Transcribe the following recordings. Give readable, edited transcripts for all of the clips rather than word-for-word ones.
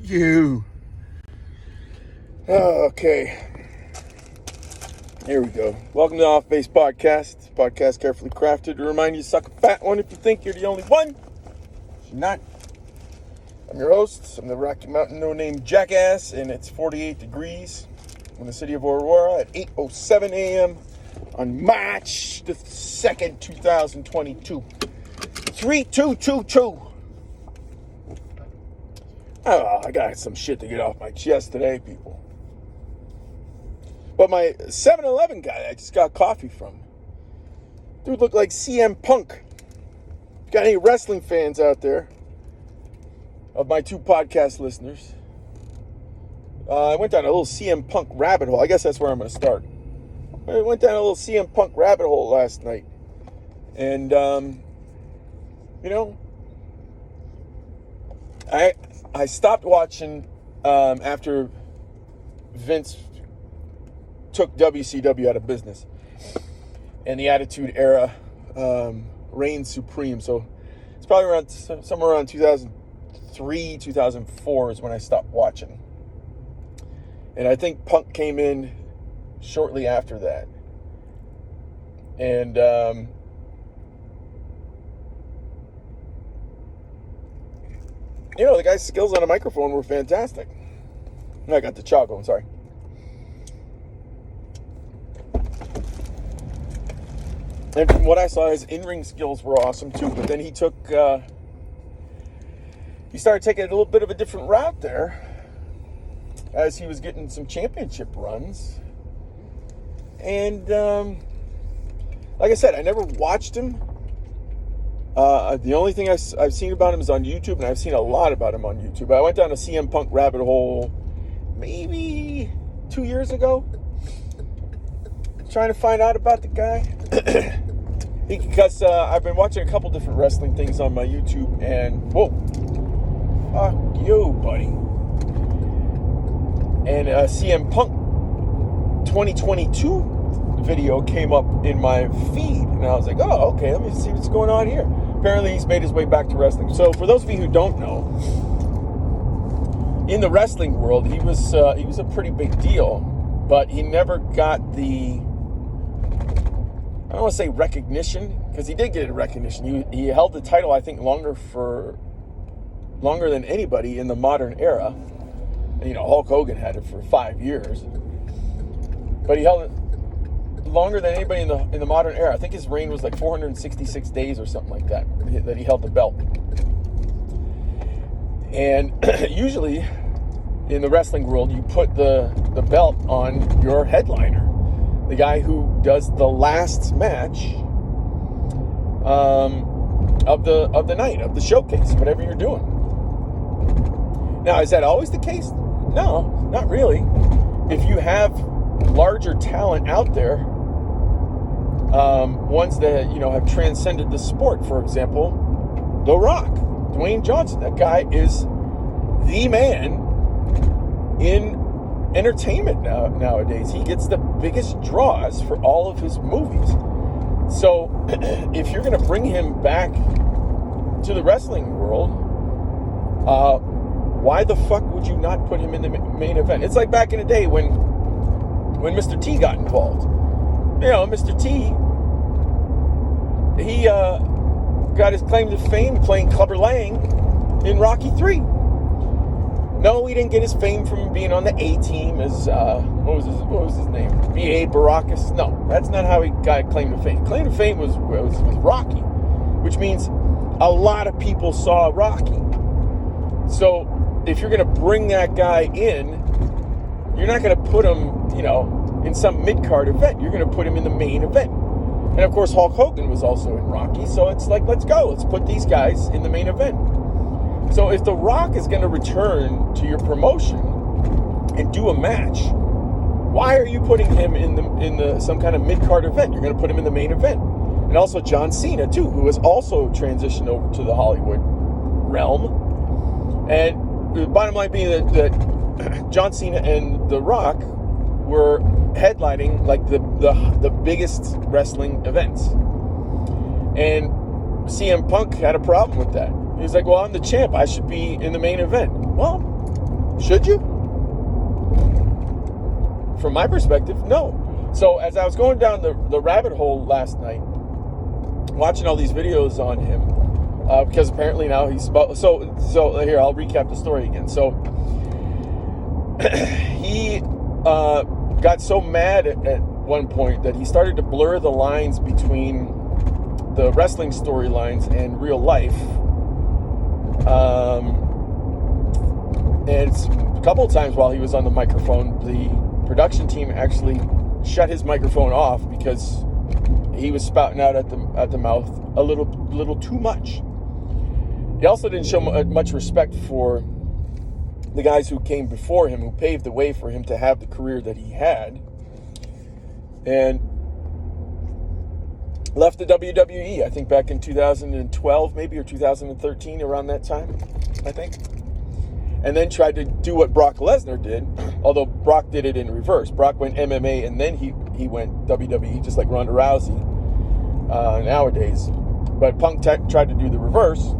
You. Okay. Here we go. Welcome to the Off Base Podcast. Podcast carefully crafted to remind you to suck a fat one if you think you're the only one. You're not. I'm your host. I'm the Rocky Mountain no-name Jackass, and it's 48 degrees in the city of Aurora at 8:07 a.m. on March the 2nd, 2022. 3222. Oh, I got some shit to get off my chest today, people. But my 7-Eleven guy I just got coffee from, dude looked like CM Punk. Got any wrestling fans out there? Of my two podcast listeners. I went down a little CM Punk rabbit hole. I guess that's where I'm going to start. I went down a little CM Punk rabbit hole last night. And, I stopped watching after Vince took WCW out of business. And the Attitude Era reigned supreme. So it's probably around somewhere around 2003, 2004 is when I stopped watching. And I think Punk came in shortly after that. And the guy's skills on a microphone were fantastic. I got the choco, I'm sorry. And from what I saw, his in-ring skills were awesome too. But then he started taking a little bit of a different route there as he was getting some championship runs. And like I said, I never watched him. The only thing I've seen about him is on YouTube, and I've seen a lot about him on YouTube. I went down a CM Punk rabbit hole maybe 2 years ago, trying to find out about the guy. Because I've been watching a couple different wrestling things on my YouTube, and whoa, fuck you, buddy. And CM Punk 2022 video came up in my feed, and I was like, oh, okay, let me see what's going on here. Apparently he's made his way back to wrestling. So for those of you who don't know, in the wrestling world, he was a pretty big deal, but he never got the, I don't want to say recognition, because he did get a recognition. He held the title, I think, longer than anybody in the modern era. Hulk Hogan had it for 5 years, but he held it longer than anybody in the modern era. I think his reign was like 466 days or something like that he held the belt. And usually in the wrestling world, you put the belt on your headliner, the guy who does the last match of the night, of the showcase, whatever you're doing. Now, is that always the case? No, not really. If you have larger talent out there, ones that have transcended the sport, for example, The Rock, Dwayne Johnson. That guy is the man in entertainment nowadays. He gets the biggest draws for all of his movies. So if you're going to bring him back to the wrestling world, why the fuck would you not put him in the main event? It's like back in the day when Mr. T got involved. Mr. T, he got his claim to fame playing Clubber Lang in Rocky 3. No, he didn't get his fame from being on the A-Team as, what was his name? B.A. Baracus? No, that's not how he got claim to fame. Claim to fame was Rocky, which means a lot of people saw Rocky. So if you're going to bring that guy in, you're not going to put him, in some mid-card event. You're going to put him in the main event. And of course, Hulk Hogan was also in Rocky. So it's like, let's go. Let's put these guys in the main event. So if The Rock is going to return to your promotion and do a match, why are you putting him in the some kind of mid-card event? You're going to put him in the main event. And also John Cena, too, who has also transitioned over to the Hollywood realm. And the bottom line being that John Cena and The Rock were headlining like the biggest wrestling events. And CM Punk had a problem with that. He was like, well, I'm the champ. I should be in the main event. Well, Should you? From my perspective, no. So as I was going down the rabbit hole last night, watching all these videos on him, because apparently now he's about, so here, I'll recap the story again. So he got so mad at one point that he started to blur the lines between the wrestling storylines and real life. And a couple of times while he was on the microphone, the production team actually shut his microphone off because he was spouting out at the mouth a little too much. He also didn't show much respect for the guys who came before him, who paved the way for him to have the career that he had, and left the WWE, I think back in 2012 maybe, or 2013, around that time, I think. And then tried to do what Brock Lesnar did, although Brock did it in reverse. Brock went MMA and then he went WWE, just like Ronda Rousey nowadays. But Punk tried to do the reverse,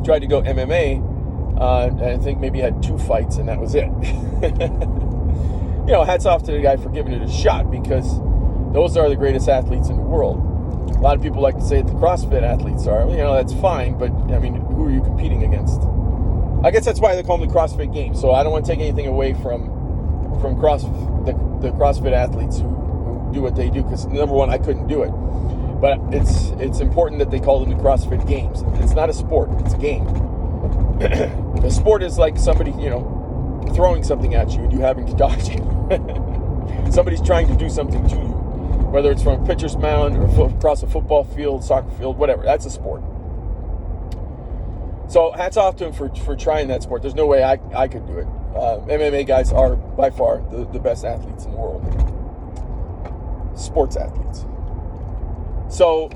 tried to go MMA, and I think maybe had 2 fights and that was it. Hats off to the guy for giving it a shot, because those are the greatest athletes in the world. A lot of people like to say that the CrossFit athletes are. That's fine, but I mean, who are you competing against? I guess that's why they call them the CrossFit Games. So I don't want to take anything away from the CrossFit athletes who do what they do, because number one, I couldn't do it. But it's important that they call them the CrossFit Games. It's not a sport; it's a game. A sport is like somebody, throwing something at you and you having to dodge it. Somebody's trying to do something to you, whether it's from a pitcher's mound or across a football field, soccer field, whatever. That's a sport. So hats off to him for trying that sport. There's no way I could do it. MMA guys are by far the best athletes in the world. Sports athletes. So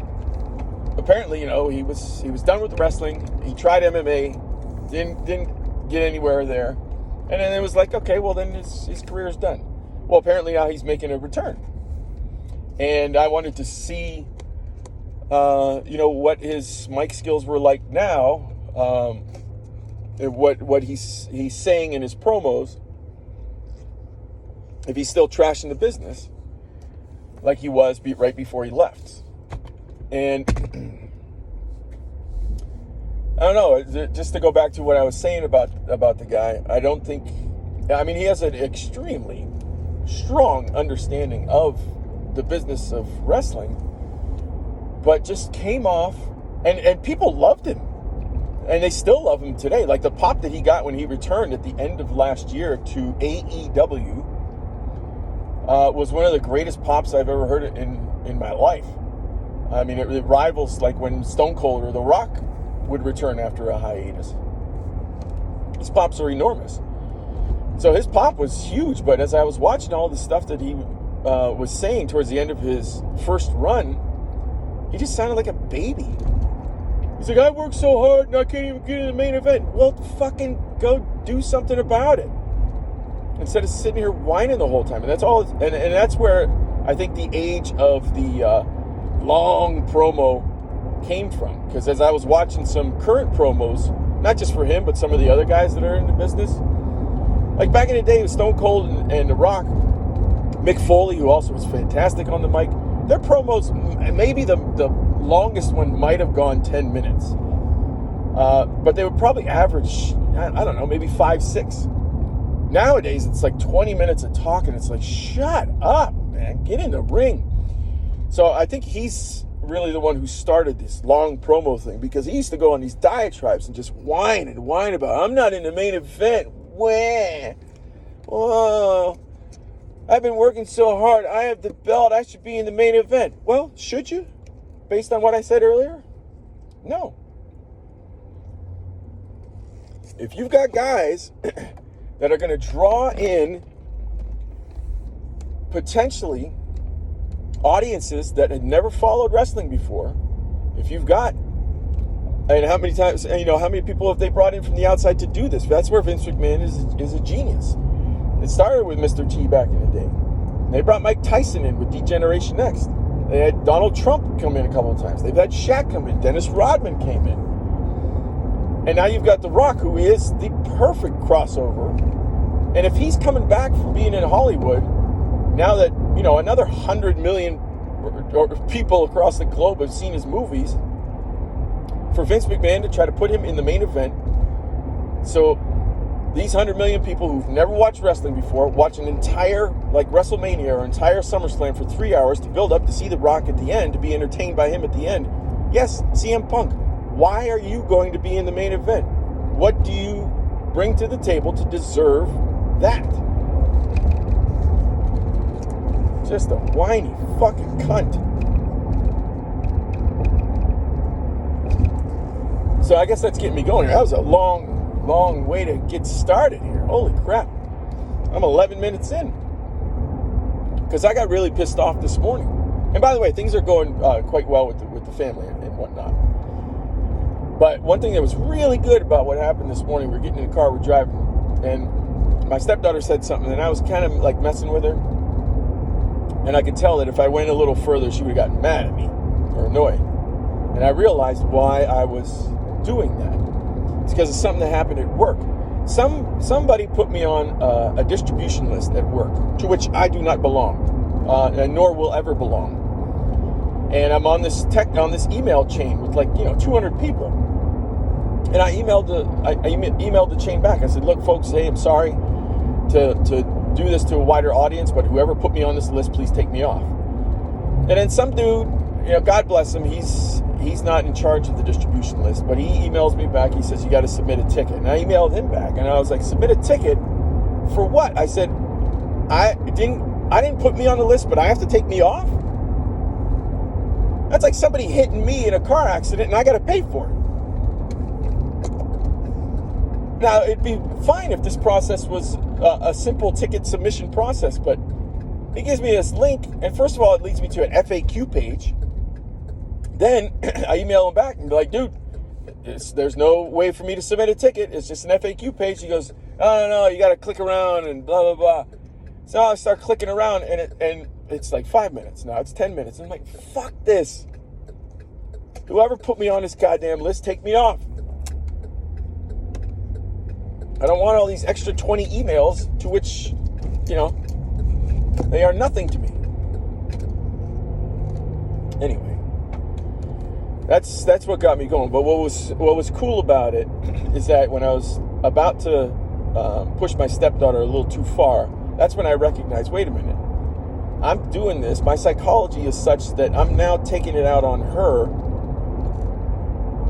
apparently, he was done with the wrestling. He tried MMA, didn't get anywhere there, and then it was like, okay, well then his career is done. Well, apparently now he's making a return, and I wanted to see, what his mic skills were like now. What he's saying in his promos, if he's still trashing the business like he was right before he left. And I don't know, just to go back to what I was saying about the guy, he has an extremely strong understanding of the business of wrestling, but just came off, and people loved him. And they still love him today. Like the pop that he got when he returned at the end of last year to AEW was one of the greatest pops I've ever heard in my life. I mean, it rivals like when Stone Cold or The Rock would return after a hiatus. His pops are enormous. So his pop was huge, but as I was watching all the stuff that he was saying towards the end of his first run, he just sounded like a baby. He's like, I worked so hard and I can't even get in the main event. Well, fucking go do something about it, instead of sitting here whining the whole time. And that's all. And that's where I think the age of the long promo came from. Because as I was watching some current promos, not just for him, but some of the other guys that are in the business, like back in the day with Stone Cold and The Rock, Mick Foley, who also was fantastic on the mic, their promos, maybe the longest one might have gone 10 minutes. But they would probably average, I don't know, maybe 5-6. Nowadays, it's like 20 minutes of talking. It's like, shut up, man. Get in the ring. So I think he's really the one who started this long promo thing, because he used to go on these diatribes and just whine about, I'm not in the main event. Wah. Whoa. I've been working so hard. I have the belt. I should be in the main event. Well, should you? Based on what I said earlier? No. If you've got guys that are going to draw in potentially audiences that had never followed wrestling before, if you've got, and how many times, how many people have they brought in from the outside to do this? That's where Vince McMahon is a genius. It started with Mr. T back in the day. They brought Mike Tyson in with D-Generation X. They had Donald Trump come in a couple of times. They've had Shaq come in. Dennis Rodman came in. And now you've got The Rock, who is the perfect crossover. And if he's coming back from being in Hollywood, now that, another 100 million or people across the globe have seen his movies, for Vince McMahon to try to put him in the main event, so these 100 million people who've never watched wrestling before watch an entire, like WrestleMania or entire SummerSlam for 3 hours to build up to see The Rock at the end, to be entertained by him at the end. Yes, CM Punk, why are you going to be in the main event? What do you bring to the table to deserve that? Just a whiny fucking cunt. So I guess that's getting me going here. That was a long way to get started here. Holy crap. I'm 11 minutes in. Because I got really pissed off this morning. And by the way, things are going quite well with the family and whatnot. But one thing that was really good about what happened this morning, we were getting in the car, we're driving, and my stepdaughter said something, and I was kind of like messing with her. And I could tell that if I went a little further, she would have gotten mad at me or annoyed. And I realized why I was doing that. It's because of something that happened at work. Somebody put me on a distribution list at work, to which I do not belong, and nor will ever belong. And I'm on this email chain with 200 people. And I emailed the chain back. I said, look, folks, hey, I'm sorry to do this to a wider audience, but whoever put me on this list, please take me off. And then some dude, God bless him, he's not in charge of the distribution list, but he emails me back. He says, you got to submit a ticket. And I emailed him back, and I was like, submit a ticket for what? I said, I didn't put me on the list, but I have to take me off? That's like somebody hitting me in a car accident, and I got to pay for it. Now, it'd be fine if this process was a simple ticket submission process, but he gives me this link, and first of all, it leads me to an FAQ page. Then I email him back and be like, dude, there's no way for me to submit a ticket. It's just an FAQ page. He goes, no, you got to click around and blah, blah, blah. So I start clicking around, and it's like 5 minutes. Now it's 10 minutes. I'm like, fuck this. Whoever put me on this goddamn list, take me off. I don't want all these extra 20 emails to which, they are nothing to me. Anyway, that's what got me going. But what was cool about it is that when I was about to push my stepdaughter a little too far, that's when I recognized, wait a minute, I'm doing this. My psychology is such that I'm now taking it out on her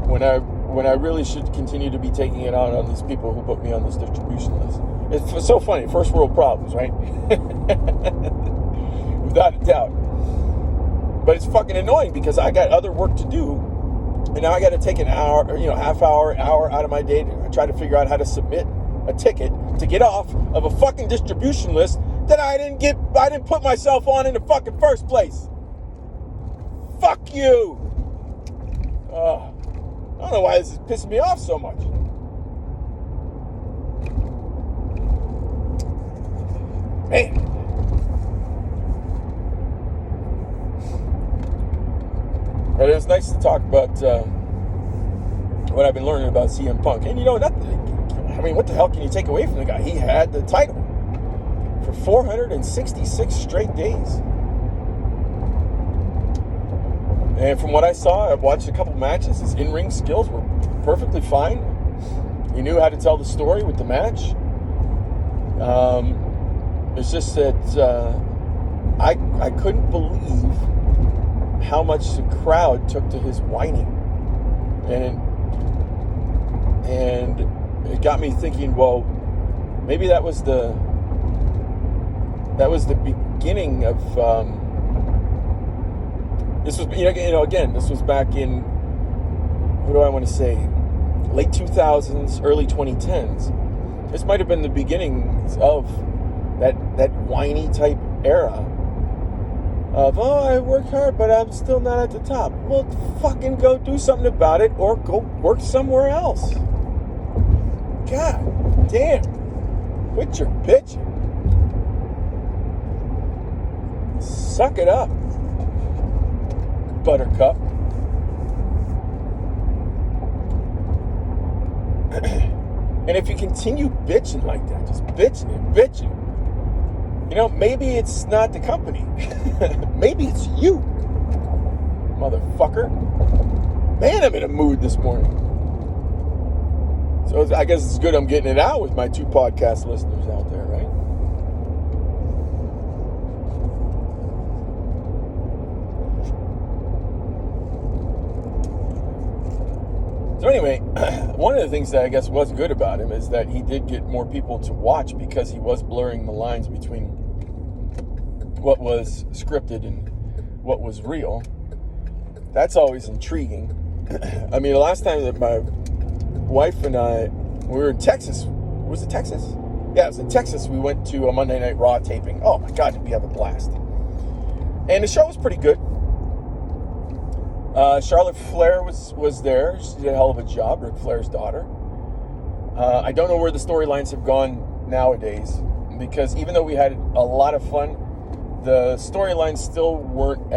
when I really should continue to be taking it out on these people who put me on this distribution list. It's so funny. First world problems, right? Without a doubt. But it's fucking annoying because I got other work to do, and now I got to take an hour, half hour out of my day to try to figure out how to submit a ticket to get off of a fucking distribution list that I didn't put myself on in the fucking first place. Fuck you. I don't know why this is pissing me off so much. Man. But it was nice to talk about what I've been learning about CM Punk. And what the hell can you take away from the guy? He had the title for 466 straight days. And from what I saw, I've watched a couple matches. His in-ring skills were perfectly fine. He knew how to tell the story with the match. It's just that I couldn't believe how much the crowd took to his whining. And it got me thinking, well, maybe that was the beginning of this was, again, this was back in, what do I want to say, late 2000s, early 2010s. This might have been the beginnings of that whiny type era of, I work hard, but I'm still not at the top. Well, fucking go do something about it, or go work somewhere else. God damn. Quit your bitching. Suck it up, Buttercup. And if you continue bitching like that, just bitching and bitching, maybe it's not the company. Maybe it's you, motherfucker. Man, I'm in a mood this morning. So I guess it's good I'm getting it out with my 2 podcast listeners out there, right? So anyway, one of the things that I guess was good about him is that he did get more people to watch because he was blurring the lines between what was scripted and what was real. That's always intriguing. I mean, the last time that my wife and I, we were in Texas. Was it Texas? Yeah, it was in Texas. We went to a Monday Night Raw taping. Oh my God, did we have a blast. And the show was pretty good. Charlotte Flair was there. She did a hell of a job, Ric Flair's daughter. I don't know where the storylines have gone nowadays, because even though we had a lot of fun, the storylines still weren't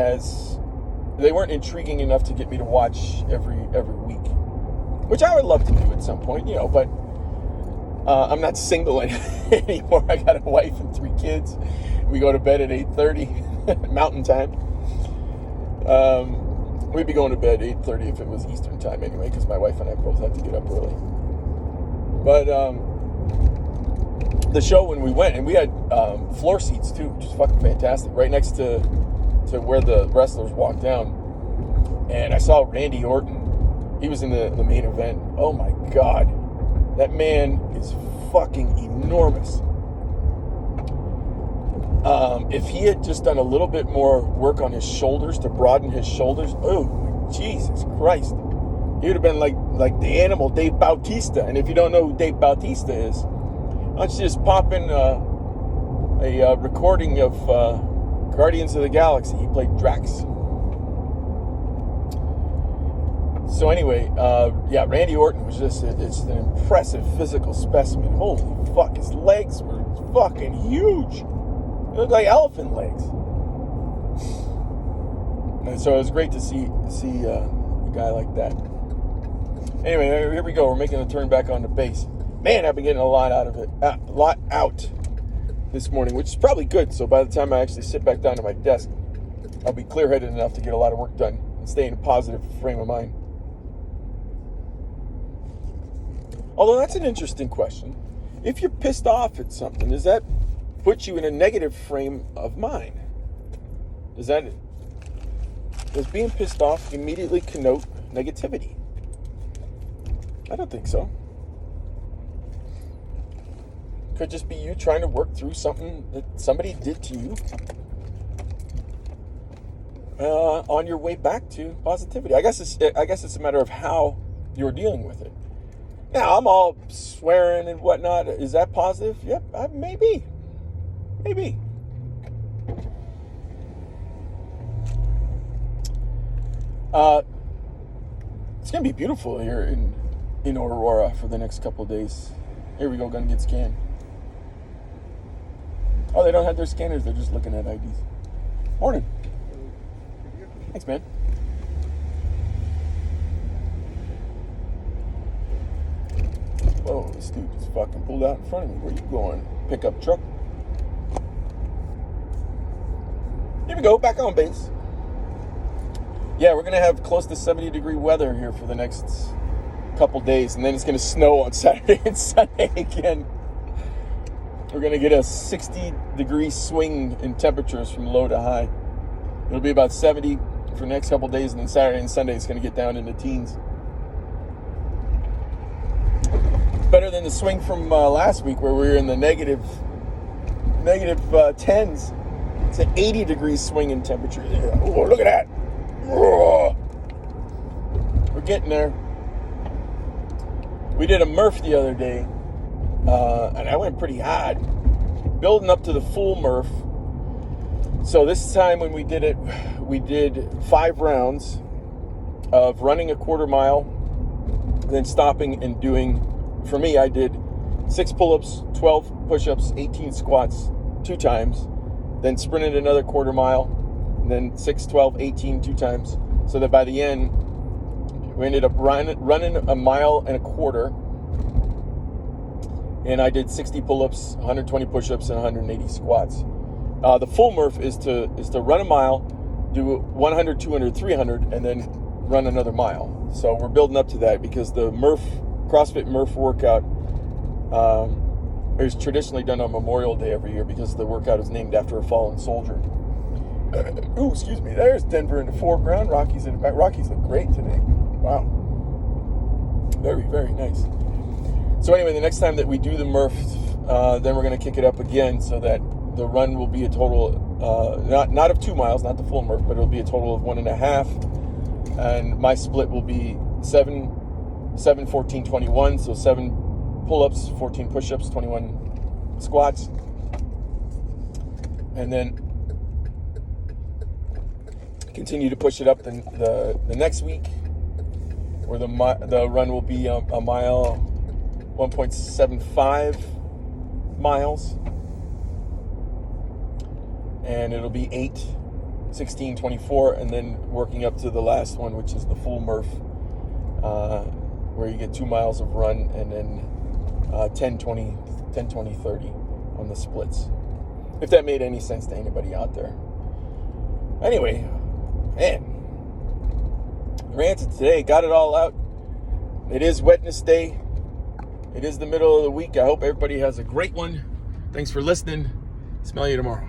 intriguing enough to get me to watch every week, which I would love to do at some point, but I'm not single anymore. I got a wife and 3 kids. We go to bed at 8:30 Mountain Time. We'd be going to bed 8:30 if it was Eastern Time anyway, because my wife and I both have to get up early. But the show, when we went, and we had floor seats too, which is fucking fantastic, right next to where the wrestlers walked down. And I saw Randy Orton. He was in the main event. Oh my God. That man is fucking enormous. If he had just done a little bit more work on his shoulders to broaden his shoulders, oh, Jesus Christ. He would have been like the animal Dave Bautista. And if you don't know who Dave Bautista is, why don't you just pop in a recording of Guardians of the Galaxy. He played Drax. So anyway, Randy Orton was just it's an impressive physical specimen. Holy fuck, his legs were fucking huge. They looked like elephant legs. And so it was great to see a guy like that. Anyway, here we go. We're making a turn back on the base. Man, I've been getting a lot out of it. A lot out this morning, which is probably good. So by the time I actually sit back down to my desk, I'll be clear-headed enough to get a lot of work done and stay in a positive frame of mind. Although that's an interesting question. If you're pissed off at something, does that put you in a negative frame of mind? Does being pissed off immediately connote negativity? I don't think so. Could just be you trying to work through something that somebody did to you on your way back to positivity. I guess it's a matter of how you're dealing with it. Now, I'm all swearing and whatnot. Is that positive? Yep, maybe. Maybe. It's going to be beautiful here in Aurora for the next couple of days. Here we go, gonna get scanned. Oh, they don't have their scanners. They're just looking at IDs. Morning. Thanks, man. Whoa, this dude just fucking pulled out in front of me. Where you going? Pickup truck? Here we go, back on base. Yeah, we're going to have close to 70-degree weather here for the next couple days, and then it's going to snow on Saturday and Sunday again. We're going to get a 60-degree swing in temperatures from low to high. It'll be about 70 for the next couple days, and then Saturday and Sunday it's going to get down into teens. Better than the swing from last week where we were in the negative 10s. It's an 80-degree swing in temperature. Oh, look at that. Oh. We're getting there. We did a Murph the other day, and I went pretty hard, building up to the full Murph. So this time when we did it, we did 5 rounds of running a quarter mile, then stopping and doing, for me, I did 6 pull-ups, 12 push-ups, 18 squats 2 times, then sprinted another quarter mile, and then 6, 12, 18 2 times, so that by the end, we ended up running a mile and a quarter, and I did 60 pull-ups, 120 push-ups, and 180 squats. The full Murph is to run a mile, do 100, 200, 300, and then run another mile. So we're building up to that because the CrossFit Murph workout is traditionally done on Memorial Day every year because the workout is named after a fallen soldier. Ooh, excuse me. There's Denver in the foreground. Rockies in the back. Rockies look great today. Wow. Very, very nice. So anyway, the next time that we do the Murph, then we're going to kick it up again so that the run will be a total, not of 2 miles, not the full Murph, but it'll be a total of 1.5. And my split will be 7, 14, 21. So 7 pull-ups, 14 push-ups, 21 squats. And then continue to push it up the next week, where the run will be a mile, 1.75 miles, and it'll be 8, 16, 24, and then working up to the last one, which is the full Murph, where you get 2 miles of run and then 10, 20, 30 on the splits. If that made any sense to anybody out there. Anyway, man, ranted today, got it all out. It is Wednesday. It is the middle of the week. I hope everybody has a great one. Thanks for listening. Smell you tomorrow.